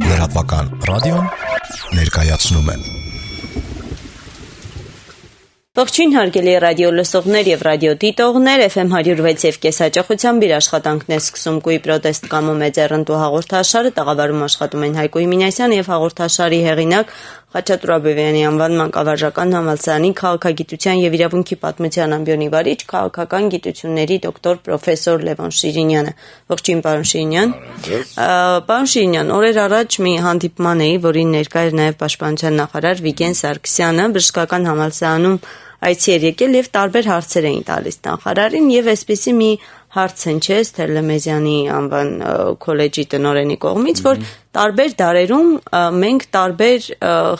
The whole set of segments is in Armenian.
Լրատվական ռադիոն ներկայացնում է։ Ողջույն հարգելի ռադիո լսողներ եւ ռադիո դիտողներ, FM 106 եւ կեսաճախությամբ իր աշխատանքն է սկսում Կույ պրոտեստ կամու մեծեռնտու հաղորդաշարը, տաղավարում աշխատում են Հայկ Մինասյան եւ հաղորդաշարի հեղինակ Խաչատուր Աբովյանի անվան մանկավարժական համալսարանի քաղաքագիտության եւ իրավունքի պատմության ամբիոնի վարիչ, քաղաքական գիտությունների դոկտոր պրոֆեսոր Լևոն Շիրինյանը։ Ողջույն պարոն Շիրինյան։ Պարոն Շիրինյան, օրեր առաջ մի հանդիպման էի, որին ներկա էր նաեւ պաշտպանության նախարար Վիգեն Սարգսյանը, բժշկական համալսարանում այցի էր եկել եւ տարբեր հարցեր էին տալիս նախարարին եւ այսպեսի մի հարց հնչեց Թերլեմեզյանի անվան քոլեջի տնօրենի կողմից, որ տարբեր դարերում մենք տարբեր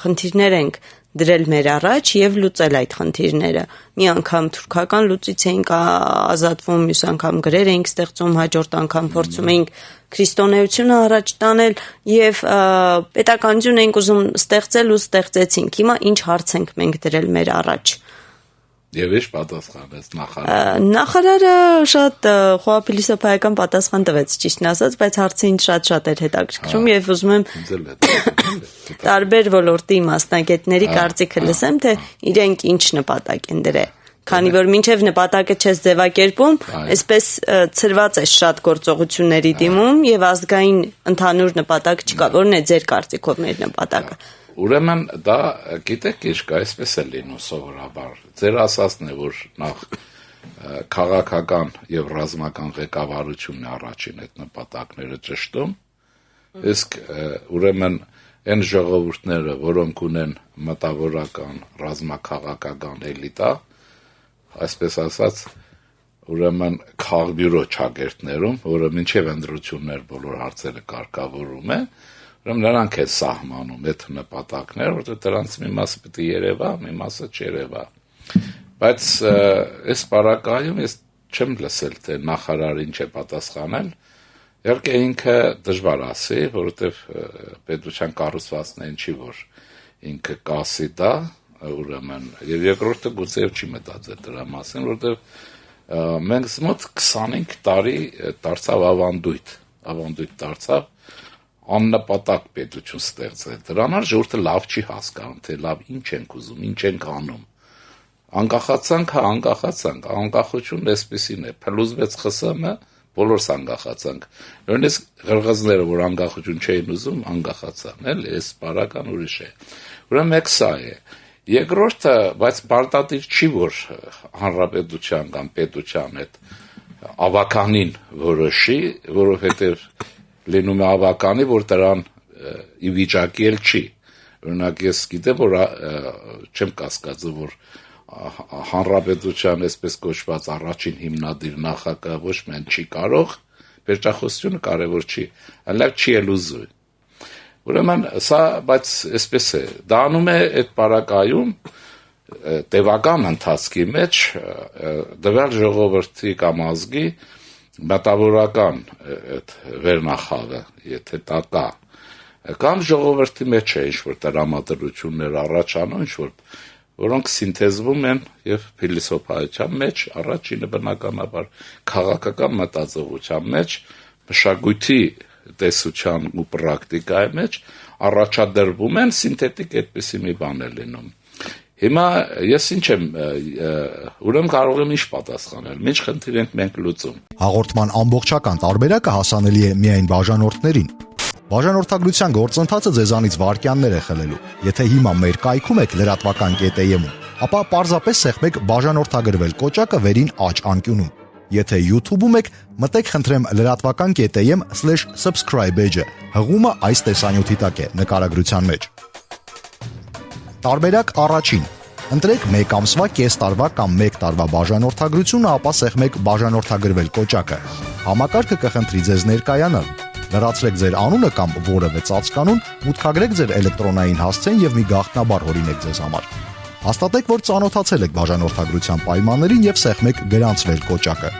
խնդիրներ ենք դրել մեր առաջ եւ լուծել այդ խնդիրները։ Մի անգամ թուրքական լուծից էինք ազատվում, մյուս անգամ գրեր էինք ստեղծում, հաջորդ անգամ փորձում էինք քրիստոնեությունը առաջ տանել եւ պետականություն էինք ուզում ստեղծել ու ստեղծեցինք։ Հիմա ինչ հարց ենք մենք դրել մեր առաջ։ Եվ ինչ պատասխանեց նախարարը։ Նախարարը շատ խոհափիլիսոփայական պատասխան տվեց, ճիշտն ասած, բայց հարցը ինձ շատ էր հետաքրքրում եւ ուզում եմ տարբեր ոլորտի մասնագետների կարծիքը լսեմ, թե իրենք ինչ նպատակ են դրել։ Քանի որ մինչև նպատակը չես ձևակերպում, այսպես ծրված է շատ գործողությունների դիմում եւ ազգային ընդհանուր նպատակ չկա, որն է ձեր կարծիքով մեր նպատակը։ Ուրեմն դա գիտեք ինչ կա, այսպես է լինում սովորաբար։ Ձեր ասածն է, որ նախ քաղաքական եւ ռազմական ղեկավարությունն առաջին այդ նպատակները ճշտում, իսկ ուրեմն այն ժողովուրդները, որոնք ունեն մտավորական, ռազմաքաղաքական էլիտա, այսպես ասած, ուրեմն քաղբյուրո ճակերտներում, որը մինչև ընտրություններ բոլոր հարցերը կարգավորում է, ուրեմն նրանք է սահմանում այդ նպատակները, որտեղ դրանց մի մասը պետք է երևա, մի մասը չերևա։ Բայց այս պարագայում ես չեմ լսել, թե նախարարը ինչ է պատասխանել։ Իհարկե ինքը դժվար ասի, որովհետև պետության կառուցվածքն է ինչի որ ինքը կասի դա, ուրեմն եւ երկրորդը գուցե չի մտածել դրա մասին, որովհետև մենք մոտ 25 տարի դարձավ ավանդույթ դարձավ աննպատակ պետություն ստեղծել։ Դրան համար ժողովուրդը լավ չի հասկանում, թե լավ ինչ ենք ուզում, ինչ ենք անում։ Անկախացանք, անկախությունն էսպիսին է, փլուզվեց ԽՍՀՄ, բոլորս անկախացանք։ Նույնիսկ ղրղզները, որ անկախություն չէին ուզում, անկախացան, էլի, այս բարական ուրիշ է։ Ուրեմն մեկ սա է։ Երկրորդը, բայց պարտադիր չի, որ հանրապետության կամ պետության հետ ավականին որոշի, որովհետև լինում է ավականի, որ դրան ի վիճակի էլ չի։ Օրինակ ես գիտեմ, որ չեմ կասկածում, որ հանրապետության այսպես կոչված առաջին հիմնադիր նախագահ ոչ միայն չի կարող, վերջախոսությունը կարևոր չի, այլև չի էլ ուզում։ Ուրեմն սա, բայց այսպես է, դա անում է այդ պարագայում տևական ընթացքի մեջ դվյալ ժողովրդի կամ ազգի մտավորական այդ վերնախավը, եթե դա կա, կամ ժողովրդի մեջ է ինչ-որ տրամադրություններ առաջանում, որոնք սինթեզվում են եւ փիլիսոփայության մեջ, առաջինը բնականաբար քաղաքական մտածողության մեջ, մշակույթի տեսության ու պրակտիկայի մեջ առաջադրվում են սինթետիկ այդպիսի մի բան է լինում։ Հիմա ես ինչ եմ, ուրեմն կարող եմ ինչ պատասխանել, ինչ խնդիր ենք մենք լուծում։ Հաղորդման ամբողջական տարբերակը հասանելի է միայն բաժանորդներին։ Բաժանորդագրության գործընթացը ձեզանից վայրկյաններ է խլելու։ Եթե հիմա մեր կայքում եք լրատվական.am-ում, ապա պարզապես սեղմեք բաժանորդագրվել կոճակը վերին աջ անկյունում։ Եթե YouTube-ում եք, մտեք խնդրեմ լրատվական.am/subscribe էջը։ Հղումը այս տեսանյութի տակ է նկարագրության մեջ։ Տարբերակ առաջին։ Ընտրեք 1 ամսվա, կես տարվա կամ 1 տարվա բաժանորդագրությունը, ապա սեղմեք բաժանորդագրվել կոճակը։ Համակարգը կխնդրի ձեզ ներկայանալ։ Լրացրեք ձեր անունը կամ որևէ ծածկանուն, մուտքագրեք ձեր էլեկտրոնային հասցեն եւ մի գաղտնաբար հորինեք ձեզ համար։ Հաստատեք, որ ծանոթացել եք բաժանորդագրության պայմաններին եւ սեղմեք գրանցվել կոճակը։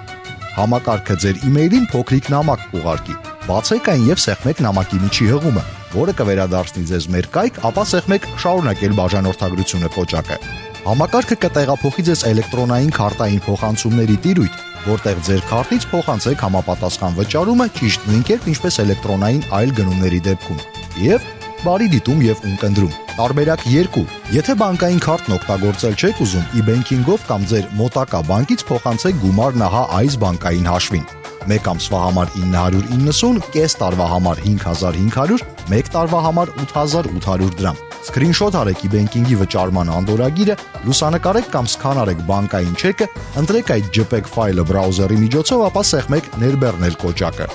Համակարգը ձեր email-ին փոքրիկ նամակ կուղարկի։ Բացեք այն եւ սեղմեք նամակի միջի հղումը, որը կվերադարձնի ձեզ մեր կայք, ապա սեղմեք շարունակել բաժանորդագրությունը կոճակը։ Համակարգը կտեղափոխի ձեզ էլեկտրոնային քարտային փոխանցումների տիրույթ որտեղ ձեր քարտից փոխանցեք համապատասխան վճարումը ճիշտ նույն կերպ, ինչպես էլեկտրոնային այլ գնումների դեպքում։ Եվ բարի դիտում եւ ունկնդրում։ Տարբերակ 2. Եթե բանկային քարտն օգտագործել չեք ուզում, e-banking-ով կամ ձեր մոտակա բանկից փոխանցեք գումարն ահա այս բանկային հաշվին. 1 ամսվա համար 990, կես տարվա համար 5500, 1 տարվա համար 8800 դրամ։ Սկրինշոթ արեք e-banking-ի վճարման անդորրագիրը, լուսանկարեք կամ սքանարեք բանկային չեկը, ընտրեք այդ JPEG ֆայլը բրաուզերի միջոցով, ապա սեղմեք ներբեռնել կոճակը։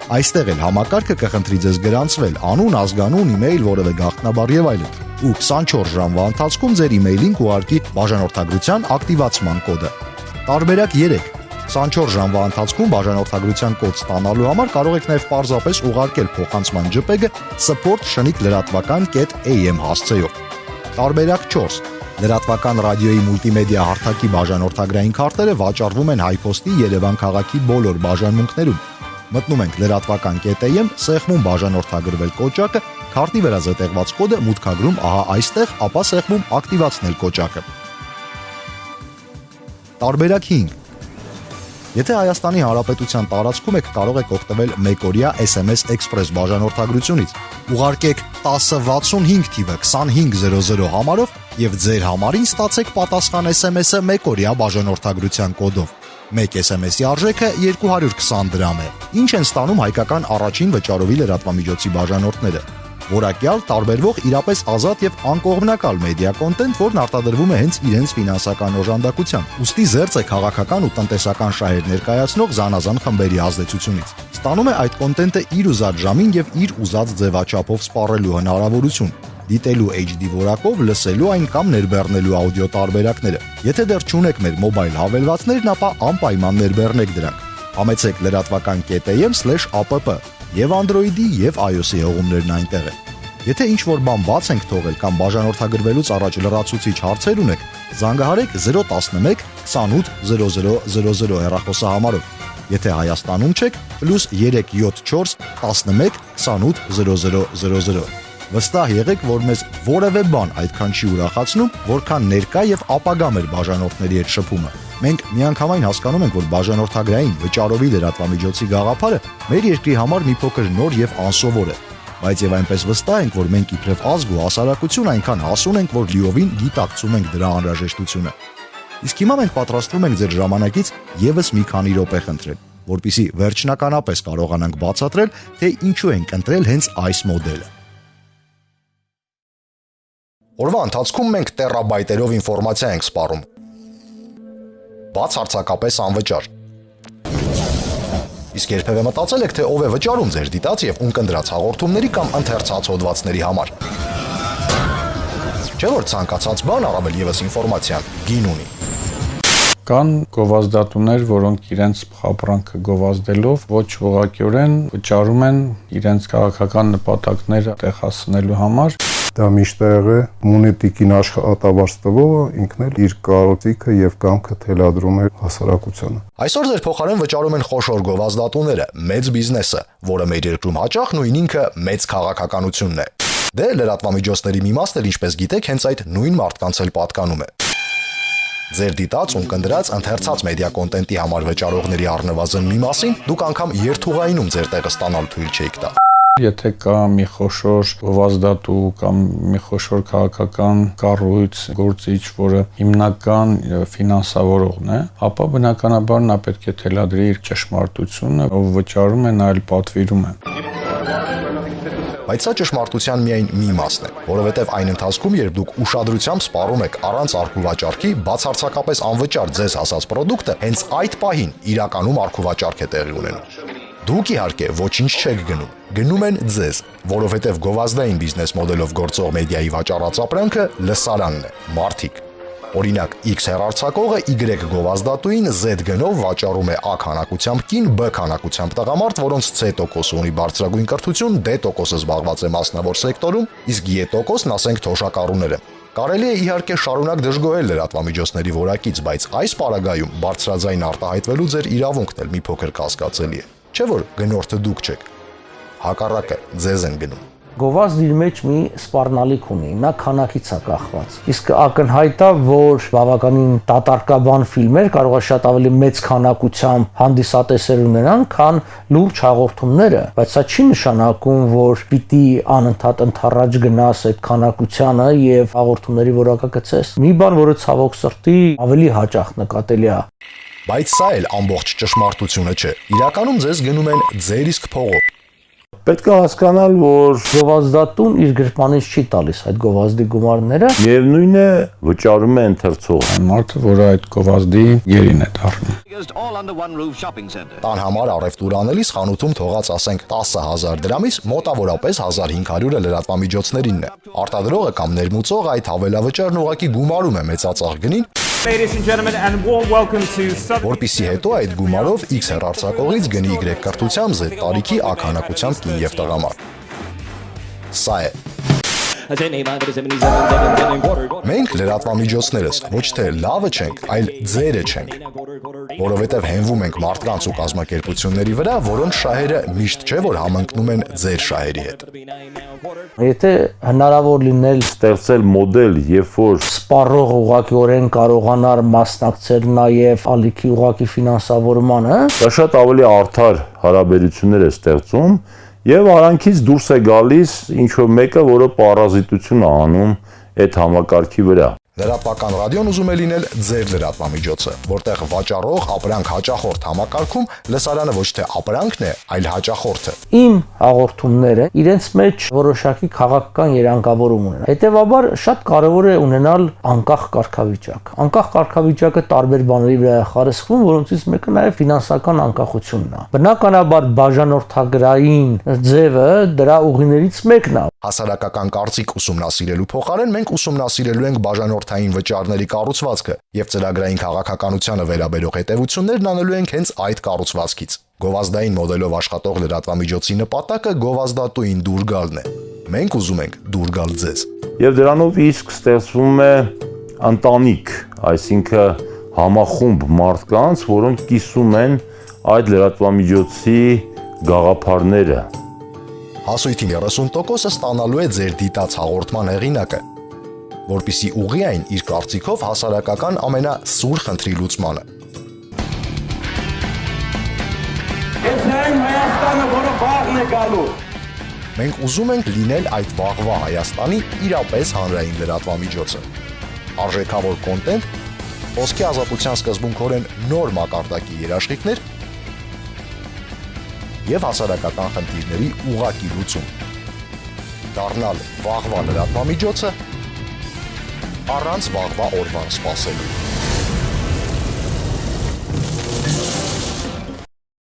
Այստեղ էլ համակարգը կխնդրի ձեզ գրանցվել անուն, ազգանուն, email, որևէ գաղտնաբար եւ այլն։ Ու 24 ժամվա ընթացքում ձեր email-ին կուղարկի բաժանորդագրության ակտիվացման կոդը։ Տարբերակ 3. 24 ժամվա ընթացքում բաժանորդագրության կոդ ստանալու համար կարող եք նաև պարզապես ուղարկել փոխանցման JPEG-ը support@lratvakan.am հասցեով։ Տարբերակ 4. Լրատվական ռադիոյի մուլտիմեդիա հարթակի բաժանորդագրային քարտերը վաճառվում են Հայփոստի Երևան քաղաքի բոլոր բաժանմունքներում։ Մտնում ենք lratvakan.am, սեղմում բաժանորդագրվել կոճակը, քարտի վրա զետեղված կոդը մուտքագրում ահա այստեղ, ապա սեղմում ակտիվացնել կոճակը։ Տարբերակ 5. Եթե Հայաստանի Հանրապետության տարածքում եք, կարող եք օգտվել մեկօրյա SMS Express բաժանորդագրությունից։ Ուղարկեք 1065 թիվը 2500 համարով եւ ձեր համարին ստացեք պատասխան SMS-ը մեկօրյա բաժանորդագրության կոդով։ Մեկ SMS-ի արժեքը 220 դրամ է։ Ինչ են ստանում հայկական առաջին վճարովի լրատվամիջոցի բաժանորդները։ Որակյալ, տարբերվող իրապես ազատ եւ անկողմնակալ մեդիա կոնտենտ, որն արտադրվում է հենց իրենց ֆինանսական օժանդակությամբ։ Ուստի զերծ է քաղաքական ու տնտեսական շահեր ներկայացնող զանազան խմբերի ազդեցությունից։ Ստանում է այդ կոնտենտը իր ուզած ժամին եւ իր ուզած ձևաչափով սպառելու հնարավորություն, դիտելու HD որակով, լսելու այն կամ ներբեռնելու աուդիո տարբերակները։ Եթե դեռ չունեք մեր մոբայլ հավելվածներն, ապա անպայման ներբեռնեք դրանք։ Համեցեք lratvakan.am/app եւ Android-ի եւ iOS-ի հղումներն այնտեղ են։ Եթե ինչ-որ բան բաց ենք թողել կամ բաժանորդագրվելուց առաջ լրացուցիչ հարցեր ունեք, զանգահարեք 011 28 0000 հեռախոսահամարով։ Եթե Հայաստանում չեք, +374 11 28 0000։ Վստահ եղեք, որ մեզ որևէ բան այդքան չի ուրախացնում, որքան ներկա եւ ապագա մեր բաժանորդների հետ շփումը։ Մենք միանգամայն հասկանում ենք, որ բաժանորդագրային վճարովի լրատվամիջոցի գաղափարը մեր երկրի համար մի փոքր նոր եւ անսովոր է, բայց եւ այնպես վստահ ենք, որ մենք իբրև ազգ ու հասարակություն այնքան հասուն ենք, որ լիովին գիտակցում ենք դրա անհրաժեշտությունը։ Իսկ հիմա մենք պատրաստվում ենք ձեր ժամանակից եւս մի քանի րոպե խնդրել, որpիսի վերջնականապես կարողանանք բացատրել, թե ինչու ենք ընտրել հենց այս մոդելը։ Օրվա ընթացքում մենք տերաբայտերով ինֆորմացիա ենք սպառում։ Բացարձակապես անվճար։ Իսկ երբևէ մտածել եք, թե ով է վճարում ձեր դիտած եւ ունկնդրած հաղորդումների կամ ընթերցած հոդվածների համար։ Չէ՞ որ ցանկացած բան, առավել եւս ինֆորմացիան, գին ունի։ Կան գովազդատուներ, որոնք իրենց խաբրանքը գովազդելով ոչ ուղղակիորեն վճարում են իրենց քաղաքական նպատակները տեղ հասնելու համար։ Դա միշտ եղել է մոնետիկին աշխատավարձ տվողը ինքն էլ իր կարծիքը եւ կամքը թելադրում է հասարակությանը։ Այսօր ձեր փոխարեն վճարում են խոշոր գովազդատուները, մեծ բիզնեսը, որը մեր երկրում հաճախ նույն ինքը մեծ քաղաքականությունն է։ Դե լրատվամիջոցների մի մասն էլ, ինչպես գիտեք, հենց այդ նույն մարդկանց էլ պատկանում է։ Ձեր դիտած ու կնդրած ընթերցած մեդիա կոնտենտի համար վճարողների առնվազն մի մասին դուք անգամ երթուղայինում ձեր տեղը ստանալ թույլ չեք տա։ Եթե կա մի խոշոր գովազդատու կամ մի խոշոր քաղաքական կառույց, գործիչ, որը հիմնական ֆինանսավորողն է, ապա բնականաբար նա պետք է թելադրի իր ճշմարտությունը, ով վճարում է, նա էլ պատվիրում է։ Բայց սա ճշմարտության միայն մի մասն է, որովհետև այն ընթացքում, երբ դուք ուշադրությամբ սպառում եք առանց արքուվաճառքի, բացարձակապես անվճար ձեզ հասած պրոդուկտը, հենց այդ պահին իրականում արքուվաճառք է տեղի ունենում։ Դուք իհարկե ոչինչ չեք գնում, գնում են ձեզ, որովհետև գովազդային բիզնես մոդելով գործող մեդիայի վաճառած ապրանքը լսարանն է, մարդիկ։ Օրինակ, X հեռարձակողը Y գովազդատուին Z գնով վաճառում է A քանակությամբ կին, B քանակությամբ տղամարդ, որոնց C% ունի բարձրագույն կրթություն, D% զբաղված է մասնավոր սեկտորում, իսկ E%-ն ասենք թոշակառուները։ Կարելի է իհարկե շարունակ դժգոհել լրատվամիջոցների որակից, բայց այս պարագայում բարձրաձայն արտահայտվելու ձեր իրավունքն էլ մի փոքր կասկածելի է։ Չէ՞ որ գնորդը դուք չեք։ Հակառակը, ձեզ են գնում։ Գովազդը իր մեջ մի սպառնալիք ունի, նա քանակից է կախված։ Իսկ ակնհայտ է, որ բավականին դատարկաբան ֆիլմեր կարող է շատ ավելի մեծ քանակությամբ հանդիսատեսեր ունենան, քան լուրջ հաղորդումները, բայց սա չի նշանակում, որ պիտի անընդհատ ընթառաջ գնաս այդ քանակությանը եւ հաղորդումների որակը գցես։ Մի բան, որը ցավոք սրտի ավելի հաճախ նկատելի է։ Բայց սա էլ ամբողջ ճշմարտությունը չէ։ Իրականում ձեզ գնում են ձեր իսկ փողով։ Պետք է հասկանալ, որ Գովազդատուն իր գրպանից չի տալիս այդ գովազդի գումարները։ միևնույն է վճարում է ընթերցողը։ Մարդը, որը այդ գովազդի գերին է դառնում։ Տան համար առևտուր անելիս խանութում թողած ասենք 10,000 դրամից մոտավորապես 1500-ը լրատվամիջոցներինն է։ Արտադրողը կամ ներմուծողը այդ հավելավճարն ուղղակի գումարում է մեծածախ գնին, որպիսի հետո այդ գումարով X հեռարձակողից գնի Y կրթությամբ Z տարիքի ականակությամբ կին եւ տղամարդ։ Սա է։ Մենք լրատվամիջոցներս ոչ թե լավը չենք, այլ ձերը չենք, որովհետև հենվում ենք մարդկանց ու կազմակերպությունների վրա, որոնց շահերը միշտ չէ, որ համընկնում են ձեր շահերի հետ։ Եթե հնարավոր լինել Ստեղծել մոդել, երբ որ սպառող ուղղակիորեն կարողանար մասնակցել նաև ալիքի ուղղակի ֆինանսավորմանը, դա շատ ավելի արդար հարաբերություններ է ստեղծում եւ արանքից դուրս է գալիս ինչ որ մեկը, որը պարազիտություն է անում այդ համակարգի վրա։ Լրատվական ռադիոն ուզում է լինել ձեր լրատվամիջոցը, որտեղ վաճառող ապրանք հաճախորդ համակարգում լսարանը ոչ թե ապրանքն է, այլ հաճախորդը։ իմ հաղորդումները իրենց մեջ որոշակի քաղաքական երանգավորում ունեն։ Հետևաբար շատ կարևոր է ունենալ անկախ կարգավիճակ։ Անկախ կարգավիճակը տարբեր բաների վրա է խարսխվում, որոնցից մեկը նաև ֆինանսական անկախությունն է։ Բնականաբար բաժանորդագրային ձևը դրա ուղիներից մեկն է։ Հասարակական կարծիք ուսումնասիրելու փոխարեն մենք ուսումնասիրելու ենք բաժանորդային վճարների կառուցվածքը եւ ծրագրային քաղաքականությանը վերաբերող հետևություններն անելու ենք հենց այդ կառուցվածքից։ Գովազդային մոդելով աշխատող լրատվամիջոցի նպատակը գովազդատուին դուր գալն է։ Մենք ուզում ենք դուր գալ ձեզ։ Եվ դրանով իսկ ստեղծվում է ընտանիք, այսինքն համախումբ մարդկանց, որոնք կիսում են այդ լրատվամիջոցի գաղափարները։ Հասույթին 30%-ը ստանալու է ձեր դիտած հաղորդման հեղինակը, որպիսի ուղղի այն իր կարծիքով հասարակական ամենասուր խնդրի լուծմանը։ Ես այն Հայաստանը, որը վաղն է գալու։ Մենք ուզում ենք լինել այդ վաղվա Հայաստանի իրապես հանրային լրատվամիջոցը։ Արժեքավոր կոնտենտ, խոսքի ազատության սկզբունքորեն նոր մակարդակի երաշխիքներ եւ հասարակական խնդիրների ուղղակի լուծում։ Դառնալ վաղվա լրատվամիջոցը առանց վաղվա օրվան սպասելու։